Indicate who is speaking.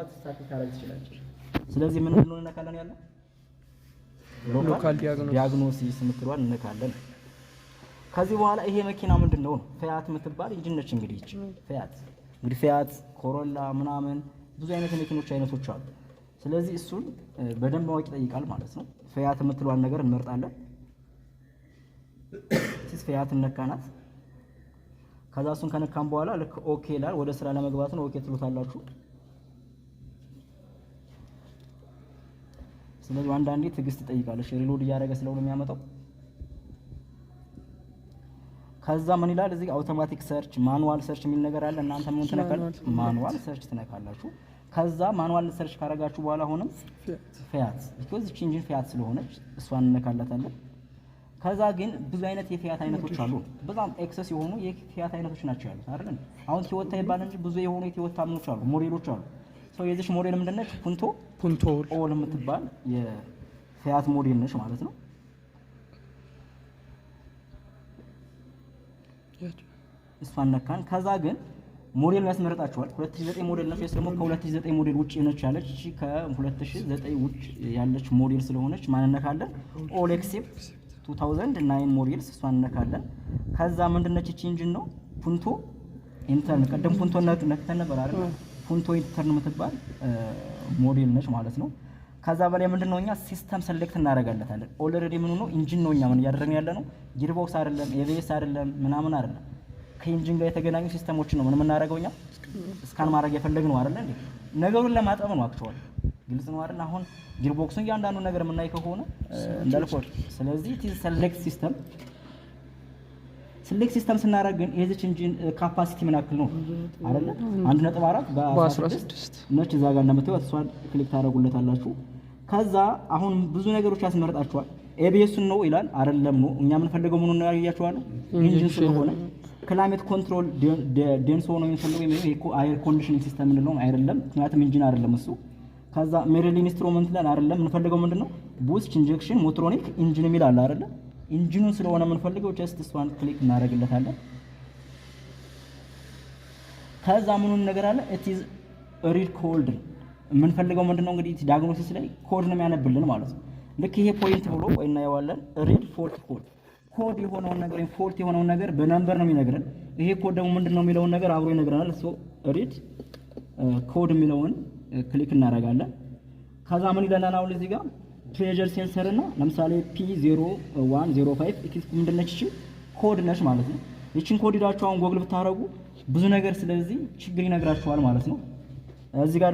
Speaker 1: ምናልባት ስታቲክ ታረግ ይችላል። ስለዚህ ምን ነው እንነካለን ያለው
Speaker 2: ሎካል
Speaker 1: ዲያግኖሲስ የምትለዋን እንነካለን። ከዚህ በኋላ ይሄ መኪና ምንድነው ፊያት የምትባል ኢንጂን ነች። እንግዲህ እቺ ፊያት ኮሮላ ምናምን ብዙ አይነት የመኪኖች አይነቶች አሉ። ስለዚህ እሱን በደንብ ማወቅ ይጠይቃል ማለት ነው። ፊያት የምትለዋን ነገር እንመርጣለን። ፊያት እንነካናት። ከዛ እሱን ከነካን በኋላ ልክ ኦኬ ይላል። ወደ ስራ ለመግባት ነው። ኦኬ ትሉታላችሁ። ስለዚህ አንዳንዴ ትግስት ትጠይቃለች። ሪሎድ እያደረገ ስለሆነ የሚያመጣው። ከዛ ምን ይላል እዚህ አውቶማቲክ ሰርች ማኑዋል ሰርች የሚል ነገር አለ። እናንተ ምን ትነካላችሁ? ማኑዋል ሰርች ትነካላችሁ። ከዛ ማኑዋል ሰርች ካረጋችሁ በኋላ ሆነም ፊያት because እቺ ኢንጂን ፊያት ስለሆነች እሷን እንነካላታለን። ከዛ ግን ብዙ አይነት የፊያት አይነቶች አሉ። በጣም ኤክሰስ የሆኑ የፊያት አይነቶች ናቸው ያሉት አይደል? አሁን ቶዮታ ይባል እንጂ ብዙ የሆኑ የቶዮታ ምኖች አሉ፣ ሞዴሎች አሉ። ሰው የዚህ ሞዴል ምንድነች? ፑንቶ ኦል የምትባል የፊያት ሞዴል ነች ማለት ነው። እሷን ነካን። ከዛ ግን ሞዴል ያስመረጣቸዋል። 2009 ሞዴል ነች። ደግሞ ከ2009 ሞዴል ውጪ ነች ያለች። እሺ ከ2009 ውጪ ያለች ሞዴል ስለሆነች ማን ነካለን? ኦል ኤክሴፕት 2009 ሞዴልስ እሷን ነካለን። ከዛ ምንድነች እቺ ኢንጂን ነው ፑንቶ ኢንተርን። ቀደም ፑንቶ ነክተን ነበር አይደል? ፑንቶ ኢንተርን የምትባል ሞዴል ነች ማለት ነው። ከዛ በላይ ምንድነው እኛ ሲስተም ሰሌክት እናደርጋለታለን። ኦልሬዲ ምን ነው ኢንጂን ነው እኛ ምን እያደረግን ያለ ነው። ጊርቦክስ አይደለም፣ ኤቢኤስ አይደለም፣ ምናምን አይደለም። ከኢንጂን ጋር የተገናኙ ሲስተሞችን ነው ምን የምናደርገው እኛ ስካን ማድረግ የፈለግነው አይደል እንዴ? ነገሩን ለማጠብ ነው አክቹዋሊ። ግልጽ ነው አይደል? አሁን ጊርቦክሱን እያንዳንዱ ነገር የምናይ ከሆነ እንዳልኩት ስለዚህ ሰሌክት ሲስተም ስናደርግ ግን የዚች ኢንጂን ካፓሲቲ ምን ያክል ነው አይደል? 1.4 በ16 ነች። እዛ ጋር እንደምታዩት እሷን ክሊክ ታደርጉለታላችሁ። ከዛ አሁን ብዙ ነገሮች ያስመርጣችኋል። ኤቢኤስን ነው ይላል አይደለም ነው እኛ የምንፈልገው ምን ነው ያያችኋል። ኢንጂን ስለሆነ ክላይሜት ኮንትሮል ዴንስ ሆኖ የሚፈልገው ይሄ አየር ኮንዲሽኒንግ ሲስተም ነው አይደለም፣ ምክንያቱም ኢንጂን አይደለም እሱ። ከዛ ሜሪል ኢንስትሩመንት ላይ አይደለም የምንፈልገው ምንድነው ቡስት ኢንጀክሽን ሞቶሮኒክ ኢንጂን የሚል አለ አይደለም። ኢንጂኑን ስለሆነ የምንፈልገው ጀስት እሷን ክሊክ እናደርግለታለን። ከዛ ምኑን ነገር አለ it is read code የምንፈልገው ምንድነው እንግዲህ ዲያግኖሲስ ላይ ኮድ ነው የሚያነብልን ማለት ነው። ልክ ይሄ ፖይንት ብሎ ወይ እናየዋለን read fault ኮድ የሆነውን ነገር ፎልት የሆነውን ነገር በነምበር ነው የሚነግረን። ይሄ ኮድ ደግሞ ምንድነው የሚለውን ነገር አብሮ ይነግረናል። ሶ read ኮድ የሚለውን ክሊክ እናደርጋለን። ከዛ ምን ይለናል አሁን እዚህ ጋር ፕሬዠር ሴንሰር እና ለምሳሌ P0105 ኢክስ ምንድነች? እቺ ኮድ ነች ማለት ነው። እቺን ኮድ ሄዳችሁ አሁን ጎግል ብታረጉ ብዙ ነገር ስለዚህ ችግር ይነግራችኋል ማለት ነው። እዚህ ጋር ደግሞ